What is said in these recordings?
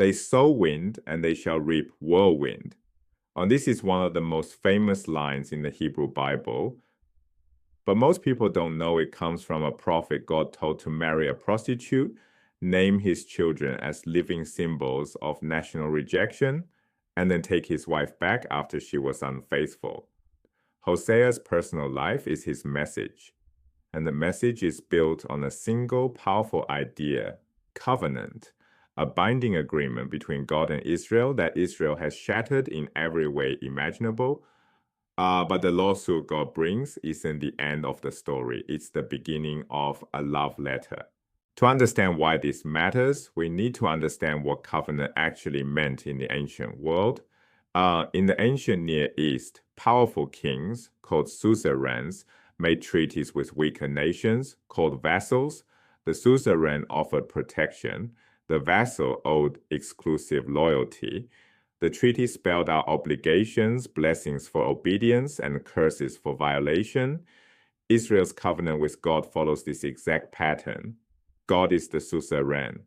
They sow wind, and they shall reap whirlwind. And this is one of the most famous lines in the Hebrew Bible. But most people don't know it comes from a prophet God told to marry a prostitute, name his children as living symbols of national rejection, and then take his wife back after she was unfaithful. Hosea's personal life is his message, and the message is built on a single powerful idea, covenant, a binding agreement between God and Israel that Israel has shattered in every way imaginable. But the lawsuit God brings isn't the end of the story. It's the beginning of a love letter. To understand why this matters, we need to understand what covenant actually meant in the ancient world. In the ancient Near East, powerful kings, called suzerains, made treaties with weaker nations, called vassals. The suzerain offered protection. The vassal owed exclusive loyalty. The treaty spelled out obligations, blessings for obedience, and curses for violation. Israel's covenant with God follows this exact pattern. God is the suzerain.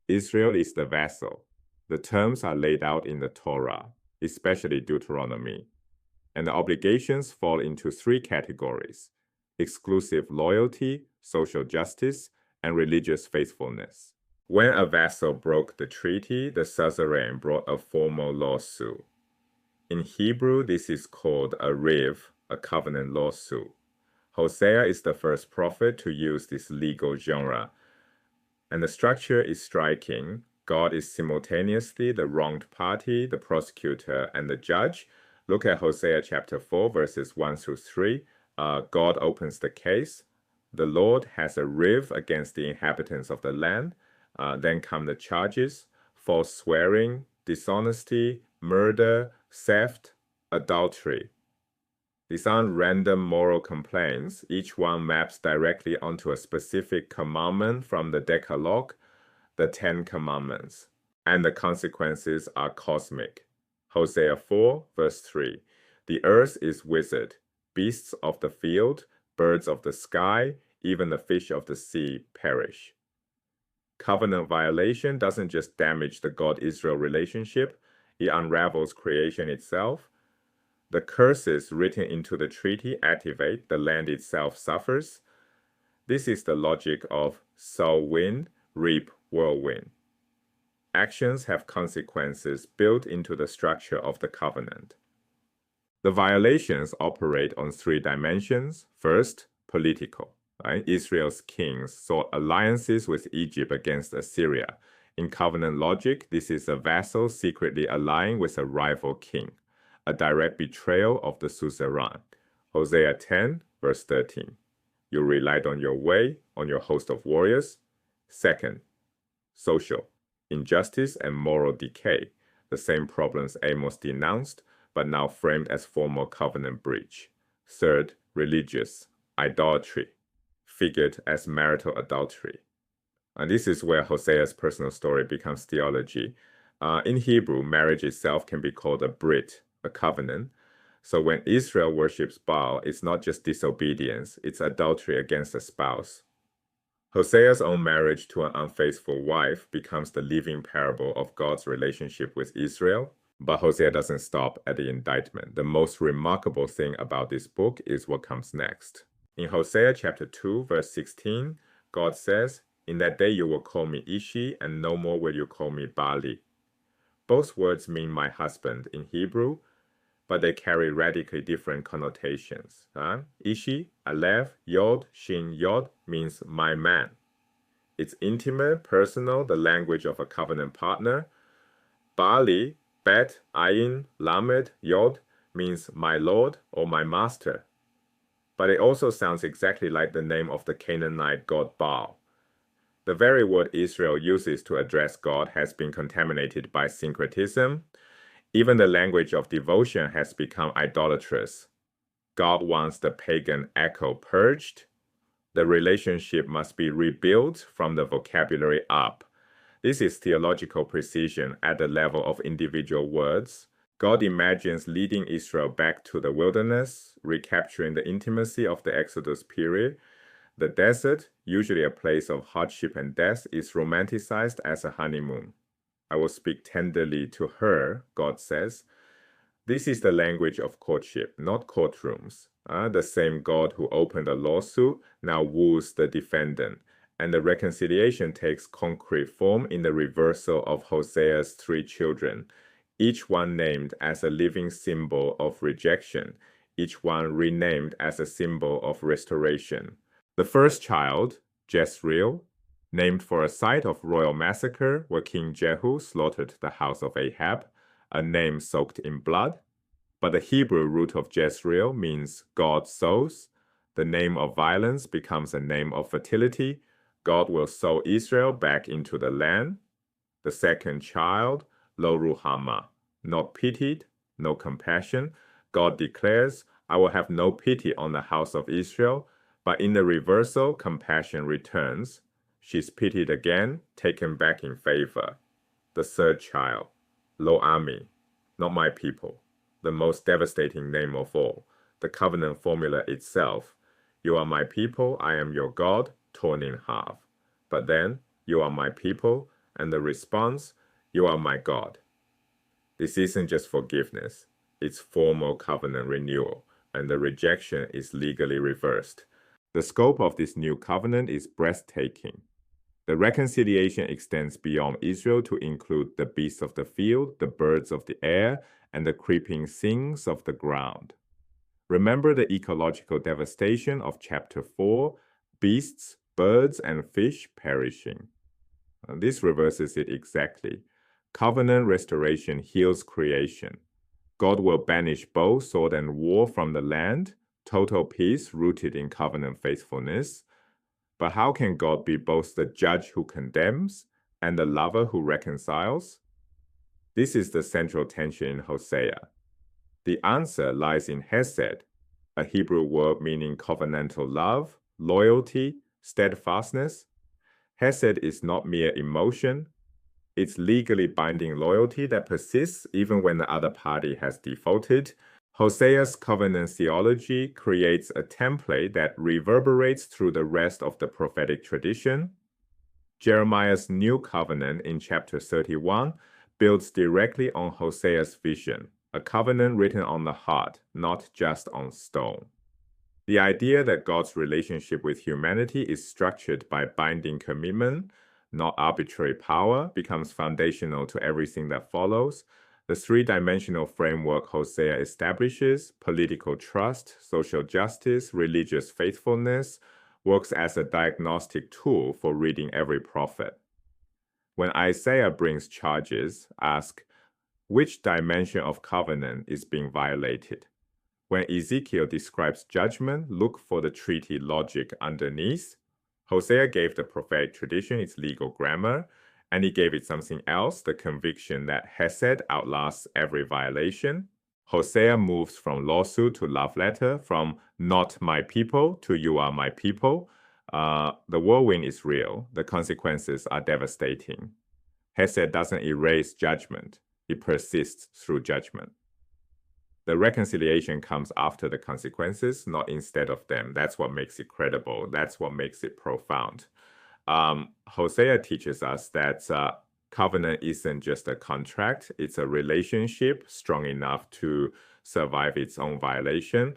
Israel is the vassal. The terms are laid out in the Torah, especially Deuteronomy. And the obligations fall into three categories: exclusive loyalty, social justice, and religious faithfulness. When a vassal broke the treaty, the suzerain brought a formal lawsuit. In Hebrew, this is called a riv, a covenant lawsuit. Hosea is the first prophet to use this legal genre. And the structure is striking. God is simultaneously the wronged party, the prosecutor, and the judge. Look at Hosea chapter 4, verses 1 through 3. God opens the case. The Lord has a riv against the inhabitants of the land. Then come the charges: false swearing, dishonesty, murder, theft, adultery. These aren't random moral complaints. Each one maps directly onto a specific commandment from the Decalogue, the 10 Commandments. And the consequences are cosmic. Hosea 4, verse 3. The earth is withered. Beasts of the field, birds of the sky, even the fish of the sea perish. Covenant violation doesn't just damage the God-Israel relationship, it unravels creation itself. The curses written into the treaty activate, the land itself suffers. This is the logic of sow wind, reap whirlwind. Actions have consequences built into the structure of the covenant. The violations operate on three dimensions. First, political. Israel's kings sought alliances with Egypt against Assyria. In covenant logic, this is a vassal secretly allying with a rival king, a direct betrayal of the suzerain. Hosea 10, verse 13. You relied on your way, on your host of warriors. Second, social. Injustice and moral decay, the same problems Amos denounced, but now framed as formal covenant breach. Third, religious. Idolatry, figured as marital adultery. And this is where Hosea's personal story becomes theology. In Hebrew, marriage itself can be called a brit, a covenant. So when Israel worships Baal, it's not just disobedience, it's adultery against a spouse. Hosea's own marriage to an unfaithful wife becomes the living parable of God's relationship with Israel. But Hosea doesn't stop at the indictment. The most remarkable thing about this book is what comes next. In Hosea chapter 2, verse 16, God says, "In that day you will call me Ishi, and no more will you call me Baali." Both words mean my husband in Hebrew, but they carry radically different connotations. Ishi, Aleph, Yod, Shin, Yod means my man. It's intimate, personal, the language of a covenant partner. Baali, Bet, Ayin, Lamed, Yod means my lord or my master. But it also sounds exactly like the name of the Canaanite god Baal. The very word Israel uses to address God has been contaminated by syncretism. Even the language of devotion has become idolatrous. God wants the pagan echo purged. The relationship must be rebuilt from the vocabulary up. This is theological precision at the level of individual words. God imagines leading Israel back to the wilderness, recapturing the intimacy of the Exodus period. The desert, usually a place of hardship and death, is romanticized as a honeymoon. I will speak tenderly to her, God says. This is the language of courtship, not courtrooms. The same God who opened a lawsuit now woos the defendant, and the reconciliation takes concrete form in the reversal of Hosea's 3 children, each one named as a living symbol of rejection, each one renamed as a symbol of restoration. The first child, Jezreel, named for a site of royal massacre where King Jehu slaughtered the house of Ahab, a name soaked in blood. But the Hebrew root of Jezreel means God sows. The name of violence becomes a name of fertility. God will sow Israel back into the land. The second child, Lo Ruhama, not pitied, no compassion. God declares, I will have no pity on the house of Israel. But in the reversal, compassion returns. She's pitied again, taken back in favor. The third child, Lo Ami, not my people, the most devastating name of all, the covenant formula itself. You are my people, I am your God, torn in half. But then, you are my people, and the response, you are my God. This isn't just forgiveness, it's formal covenant renewal, and the rejection is legally reversed. The scope of this new covenant is breathtaking. The reconciliation extends beyond Israel to include the beasts of the field, the birds of the air, and the creeping things of the ground. Remember the ecological devastation of chapter 4, beasts, birds, and fish perishing. This reverses it exactly. Covenant restoration heals creation. God will banish bow, sword, and war from the land, total peace rooted in covenant faithfulness. But how can God be both the judge who condemns and the lover who reconciles? This is the central tension in Hosea. The answer lies in Hesed, a Hebrew word meaning covenantal love, loyalty, steadfastness. Hesed is not mere emotion. It's legally binding loyalty that persists even when the other party has defaulted. Hosea's covenant theology creates a template that reverberates through the rest of the prophetic tradition. Jeremiah's new covenant in chapter 31 builds directly on Hosea's vision, a covenant written on the heart, not just on stone. The idea that God's relationship with humanity is structured by binding commitment, not arbitrary power, becomes foundational to everything that follows. The 3-dimensional framework Hosea establishes, political trust, social justice, religious faithfulness, works as a diagnostic tool for reading every prophet. When Isaiah brings charges, ask, which dimension of covenant is being violated? When Ezekiel describes judgment, look for the treaty logic underneath. Hosea gave the prophetic tradition its legal grammar, and he gave it something else, the conviction that Hesed outlasts every violation. Hosea moves from lawsuit to love letter, from not my people to you are my people. The whirlwind is real. The consequences are devastating. Hesed doesn't erase judgment. It persists through judgment. The reconciliation comes after the consequences, not instead of them. That's what makes it credible. That's what makes it profound. Hosea teaches us that covenant isn't just a contract. It's a relationship strong enough to survive its own violation.